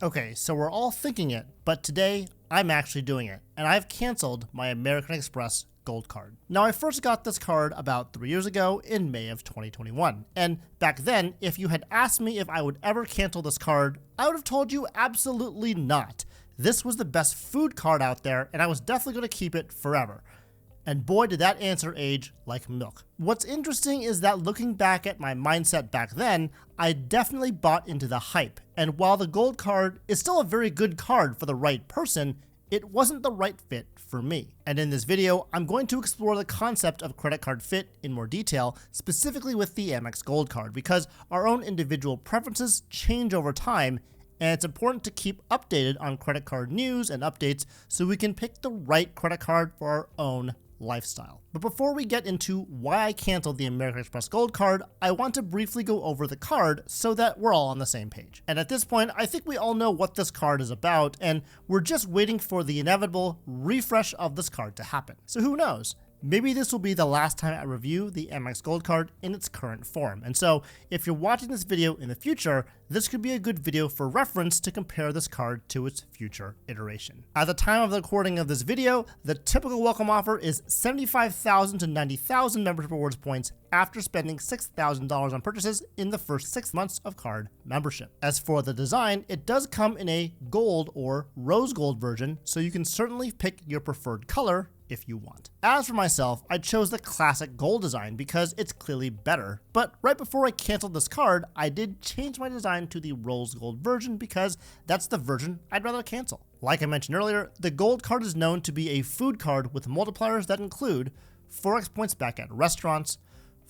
Okay, so we're all thinking it, but today I'm actually doing it, and I've canceled my American Express Gold card. Now, I first got this card about 3 years ago in May of 2021, and back then, if you had asked me if I would ever cancel this card, I would have told you absolutely not. This was the best food card out there, and I was definitely going to keep it forever. And boy, did that answer age like milk. What's interesting is that looking back at my mindset back then, I definitely bought into the hype. And while the gold card is still a very good card for the right person, it wasn't the right fit for me. And in this video, I'm going to explore the concept of credit card fit in more detail, specifically with the Amex Gold card, because our own individual preferences change over time, and it's important to keep updated on credit card news and updates so we can pick the right credit card for our own lifestyle. But before we get into why I canceled the American Express Gold card, I want to briefly go over the card so that we're all on the same page. And at this point, I think we all know what this card is about, and we're just waiting for the inevitable refresh of this card to happen. So who knows? Maybe this will be the last time I review the Amex Gold card in its current form. And so if you're watching this video in the future, this could be a good video for reference to compare this card to its future iteration. At the time of the recording of this video, the typical welcome offer is 75,000 to 90,000 membership rewards points after spending $6,000 on purchases in the first 6 months of card membership. As for the design, it does come in a gold or rose gold version, so you can certainly pick your preferred color if you want. As for myself, I chose the classic gold design because it's clearly better, but right before I canceled this card, I did change my design to the rose gold version because that's the version I'd rather cancel. Like I mentioned earlier, the gold card is known to be a food card with multipliers that include 4x points back at restaurants,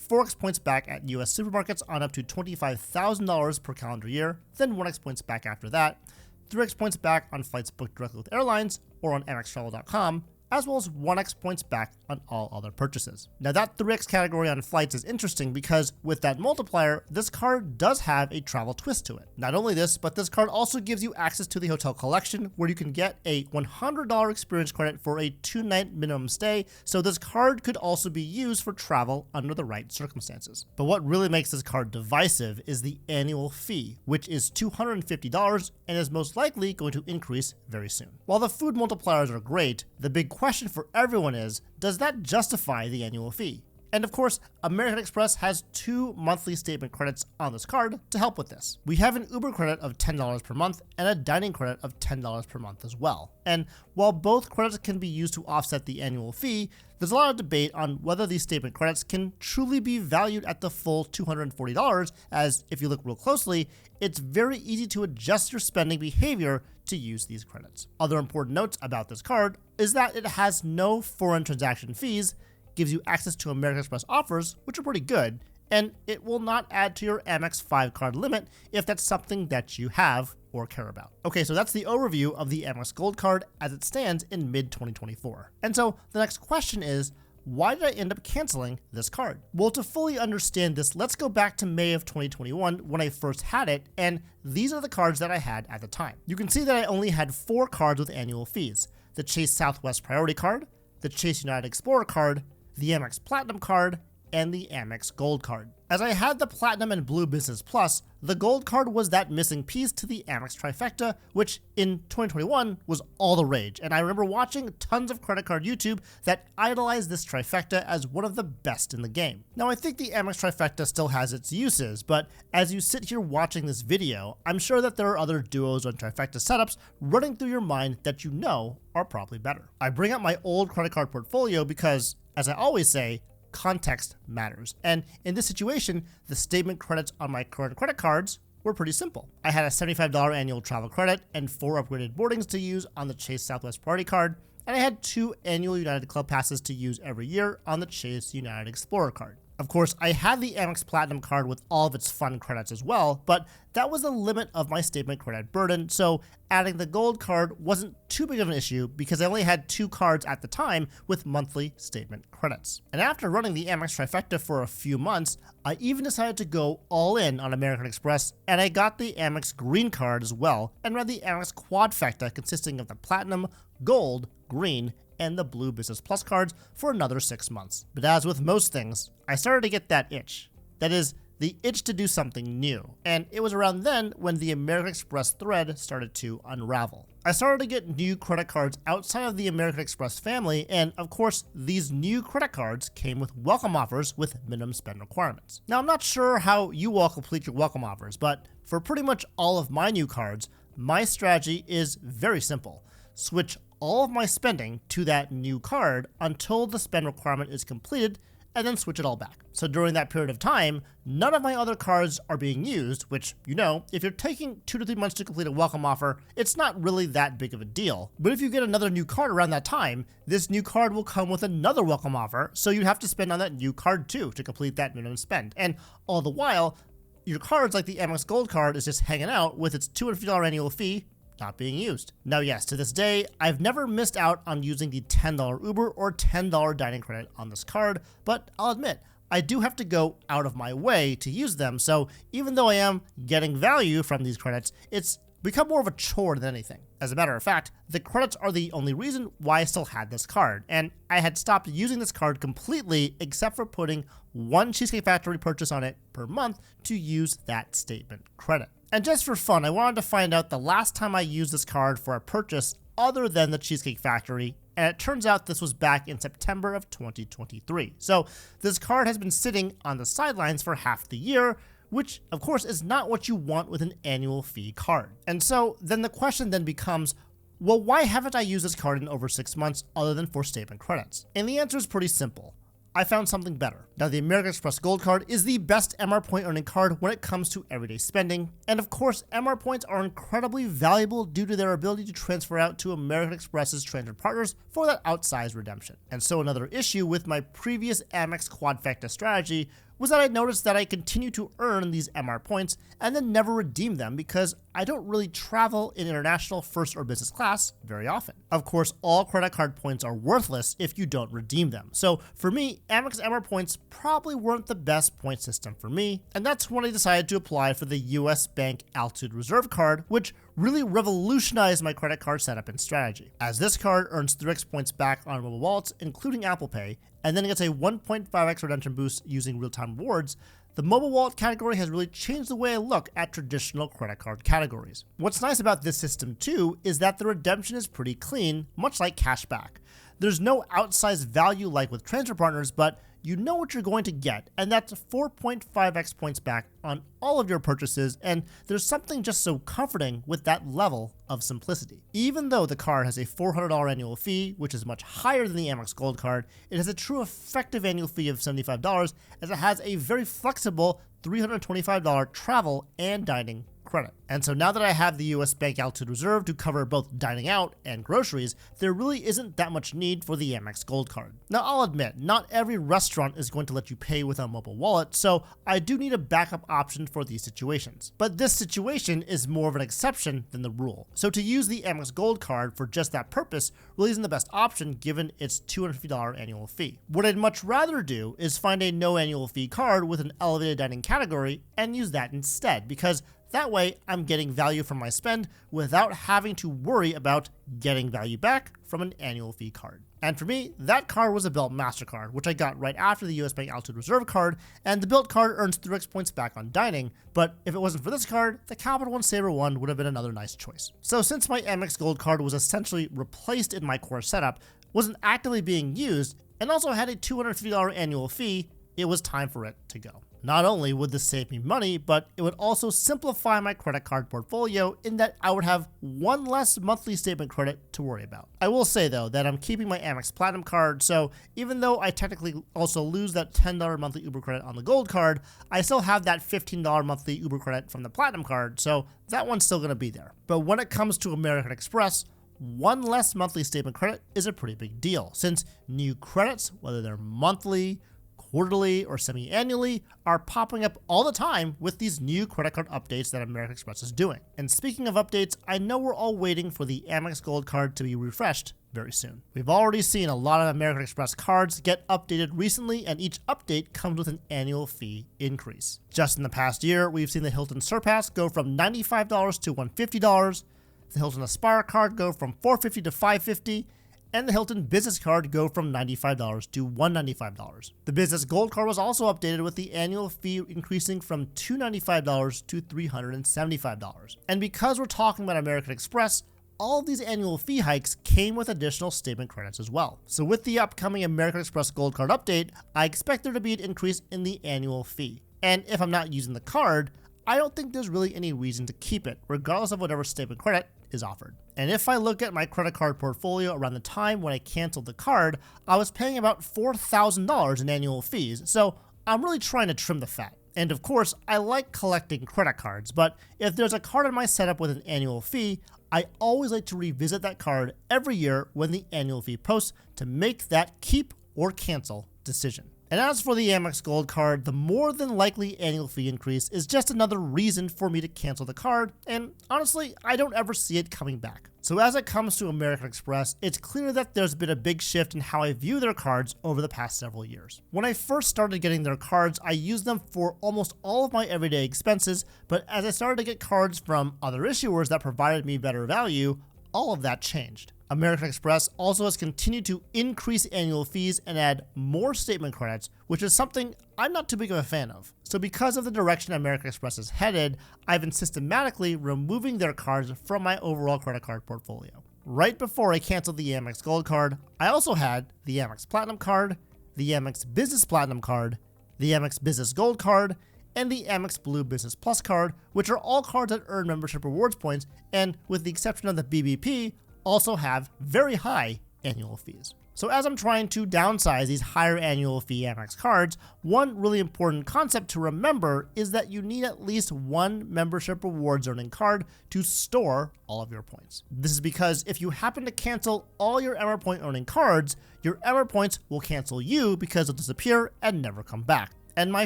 4x points back at US supermarkets on up to $25,000 per calendar year, then 1x points back after that, 3x points back on flights booked directly with airlines or on AmexTravel.com, as well as 1x points back on all other purchases. Now that 3x category on flights is interesting because with that multiplier, this card does have a travel twist to it. Not only this, but this card also gives you access to the hotel collection where you can get a $100 experience credit for a 2-night minimum stay, so this card could also be used for travel under the right circumstances. But what really makes this card divisive is the annual fee, which is $250 and is most likely going to increase very soon. While the food multipliers are great, the big question for everyone is, does that justify the annual fee? And of course, American Express has 2 monthly statement credits on this card to help with this. We have an Uber credit of $10 per month and a dining credit of $10 per month as well. And while both credits can be used to offset the annual fee, there's a lot of debate on whether these statement credits can truly be valued at the full $240, as if you look real closely, it's very easy to adjust your spending behavior to use these credits. Other important notes about this card is that it has no foreign transaction fees, gives you access to American Express offers, which are pretty good, and it will not add to your Amex 5 card limit if that's something that you have or care about. Okay, so that's the overview of the Amex Gold card as it stands in mid-2024. And so the next question is, why did I end up canceling this card? Well, to fully understand this, let's go back to May of 2021 when I first had it, and these are the cards that I had at the time. You can see that I only had 4 cards with annual fees: the Chase Southwest Priority card, the Chase United Explorer card, the Amex Platinum card, and the Amex Gold card. As I had the Platinum and Blue Business Plus, the Gold card was that missing piece to the Amex trifecta, which in 2021 was all the rage, and I remember watching tons of credit card YouTube that idolized this trifecta as one of the best in the game. Now, I think the Amex trifecta still has its uses, but as you sit here watching this video, I'm sure that there are other duos and trifecta setups running through your mind that you know are probably better. I bring up my old credit card portfolio because, as I always say, context matters. And in this situation, the statement credits on my current credit cards were pretty simple. I had a $75 annual travel credit and 4 upgraded boardings to use on the Chase Southwest Priority card, and I had 2 annual United Club passes to use every year on the Chase United Explorer card. Of course, I had the Amex Platinum card with all of its fun credits as well, but that was the limit of my statement credit burden, so adding the Gold card wasn't too big of an issue because I only had 2 cards at the time with monthly statement credits. And after running the Amex trifecta for a few months, I even decided to go all in on American Express, and I got the Amex Green card as well, and ran the Amex Quadfecta consisting of the Platinum, Gold, Green, and the Blue Business Plus cards for another 6 months. But as with most things, I started to get that itch. That is, the itch to do something new. And it was around then when the American Express thread started to unravel. I started to get new credit cards outside of the American Express family, and of course, these new credit cards came with welcome offers with minimum spend requirements. Now, I'm not sure how you all complete your welcome offers, but for pretty much all of my new cards, my strategy is very simple. Switch all of my spending to that new card until the spend requirement is completed, and then switch it all back. So during that period of time, none of my other cards are being used, which, if you're taking 2 to 3 months to complete a welcome offer, it's not really that big of a deal. But if you get another new card around that time, this new card will come with another welcome offer, so you have to spend on that new card too to complete that minimum spend. And all the while, your cards like the Amex Gold card is just hanging out with its $250 annual fee not being used. Now, yes, to this day, I've never missed out on using the $10 Uber or $10 dining credit on this card, but I'll admit, I do have to go out of my way to use them, so even though I am getting value from these credits, it's become more of a chore than anything. As a matter of fact, the credits are the only reason why I still had this card, and I had stopped using this card completely except for putting one Cheesecake Factory purchase on it per month to use that statement credit. And just for fun, I wanted to find out the last time I used this card for a purchase other than the Cheesecake Factory, and it turns out this was back in September of 2023. So this card has been sitting on the sidelines for half the year, which of course is not what you want with an annual fee card. And so then the question then becomes, well, why haven't I used this card in over 6 months other than for statement credits? And the answer is pretty simple. I found something better. Now, the American Express Gold Card is the best MR point earning card when it comes to everyday spending, and of course, MR points are incredibly valuable due to their ability to transfer out to American Express's transit partners for that outsized redemption. And so another issue with my previous Amex quadfecta strategy was that I noticed that I continue to earn these MR points and then never redeem them because I don't really travel in international first or business class very often. Of course, all credit card points are worthless if you don't redeem them. So for me, Amex MR points probably weren't the best point system for me, and that's when I decided to apply for the US Bank Altitude Reserve card, which really revolutionized my credit card setup and strategy. As this card earns 3x points back on mobile wallets, including Apple Pay, and then gets a 1.5x redemption boost using real-time rewards, the mobile wallet category has really changed the way I look at traditional credit card categories. What's nice about this system too is that the redemption is pretty clean, much like cashback. There's no outsized value like with transfer partners, but you know what you're going to get, and that's 4.5x points back on all of your purchases, and there's something just so comforting with that level of simplicity. Even though the card has a $400 annual fee, which is much higher than the Amex Gold card, it has a true effective annual fee of $75, as it has a very flexible $325 travel and dining credit. And so now that I have the US Bank Altitude Reserve to cover both dining out and groceries, there really isn't that much need for the Amex Gold card. Now, I'll admit, not every restaurant is going to let you pay with a mobile wallet, so I do need a backup option for these situations. But this situation is more of an exception than the rule. So to use the Amex Gold card for just that purpose really isn't the best option given its $250 annual fee. What I'd much rather do is find a no annual fee card with an elevated dining category and use that instead, because that way, I'm getting value from my spend without having to worry about getting value back from an annual fee card. And for me, that card was a Bilt MasterCard, which I got right after the US Bank Altitude Reserve card, and the Bilt card earns 3x points back on dining, but if it wasn't for this card, the Capital One Saver One would have been another nice choice. So since my Amex Gold card was essentially replaced in my core setup, wasn't actively being used, and also had a $250 annual fee, it was time for it to go. Not only would this save me money, but it would also simplify my credit card portfolio in that I would have one less monthly statement credit to worry about. I will say though that I'm keeping my Amex Platinum card, so even though I technically also lose that $10 monthly Uber credit on the Gold card, I still have that $15 monthly Uber credit from the Platinum card, so that one's still going to be there. But when it comes to American Express, one less monthly statement credit is a pretty big deal, since new credits, whether they're monthly, quarterly, or semi-annually, are popping up all the time with these new credit card updates that American Express is doing. And speaking of updates, I know we're all waiting for the Amex Gold card to be refreshed very soon. We've already seen a lot of American Express cards get updated recently, and each update comes with an annual fee increase. Just in the past year, we've seen the Hilton Surpass go from $95 to $150, the Hilton Aspire card go from $450 to $550, and the Hilton Business Card go from $95 to $195. The Business Gold Card was also updated with the annual fee increasing from $295 to $375. And because we're talking about American Express, all of these annual fee hikes came with additional statement credits as well. So with the upcoming American Express Gold Card update, I expect there to be an increase in the annual fee. And if I'm not using the card, I don't think there's really any reason to keep it, regardless of whatever statement credit is offered. And if I look at my credit card portfolio around the time when I canceled the card, I was paying about $4,000 in annual fees, so I'm really trying to trim the fat. And of course, I like collecting credit cards, but if there's a card in my setup with an annual fee, I always like to revisit that card every year when the annual fee posts to make that keep or cancel decision. And as for the Amex Gold Card, the more than likely annual fee increase is just another reason for me to cancel the card, and honestly, I don't ever see it coming back. So as it comes to American Express, it's clear that there's been a big shift in how I view their cards over the past several years. When I first started getting their cards, I used them for almost all of my everyday expenses, but as I started to get cards from other issuers that provided me better value, all of that changed. American Express also has continued to increase annual fees and add more statement credits, which is something I'm not too big of a fan of. So because of the direction American Express is headed, I've been systematically removing their cards from my overall credit card portfolio. Right before I canceled the Amex Gold Card, I also had the Amex Platinum Card, the Amex Business Platinum Card, the Amex Business Gold Card, and the Amex Blue Business Plus Card, which are all cards that earn membership rewards points, and with the exception of the BBP, also have very high annual fees. So as I'm trying to downsize these higher annual fee Amex cards, one really important concept to remember is that you need at least one membership rewards earning card to store all of your points. This is because if you happen to cancel all your Emer point earning cards, your Emer points will cancel you because they'll disappear and never come back. And my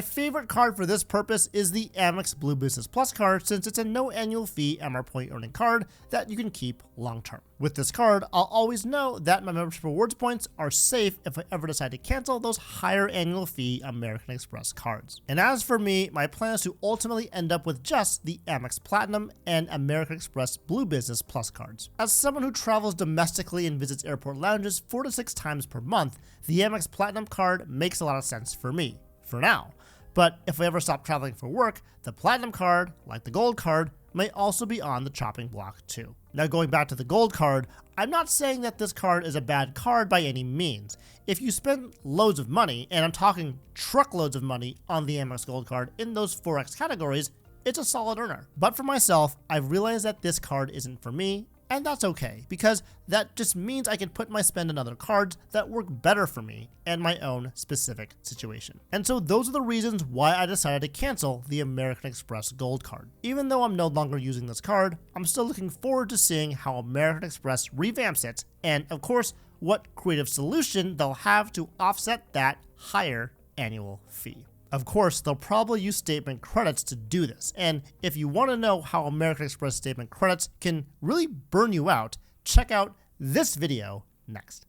favorite card for this purpose is the Amex Blue Business Plus card, since it's a no annual fee Emer point earning card that you can keep long term. With this card, I'll always know that my membership rewards points are safe if I ever decide to cancel those higher annual fee American Express cards. And as for me, my plan is to ultimately end up with just the Amex Platinum and American Express Blue Business Plus cards. As someone who travels domestically and visits airport lounges 4 to 6 times per month, the Amex Platinum card makes a lot of sense for me. For now. But if we ever stop traveling for work, the Platinum card, like the Gold card, may also be on the chopping block too. Now going back to the Gold card, I'm not saying that this card is a bad card by any means. If you spend loads of money, and I'm talking truckloads of money on the Amex Gold card in those 4X categories, it's a solid earner. But for myself, I've realized that this card isn't for me, and that's okay, because that just means I can put my spend on other cards that work better for me and my own specific situation. And so those are the reasons why I decided to cancel the American Express Gold card. Even though I'm no longer using this card, I'm still looking forward to seeing how American Express revamps it, and of course, what creative solution they'll have to offset that higher annual fee. Of course, they'll probably use statement credits to do this, and if you want to know how American Express statement credits can really burn you out, check out this video next.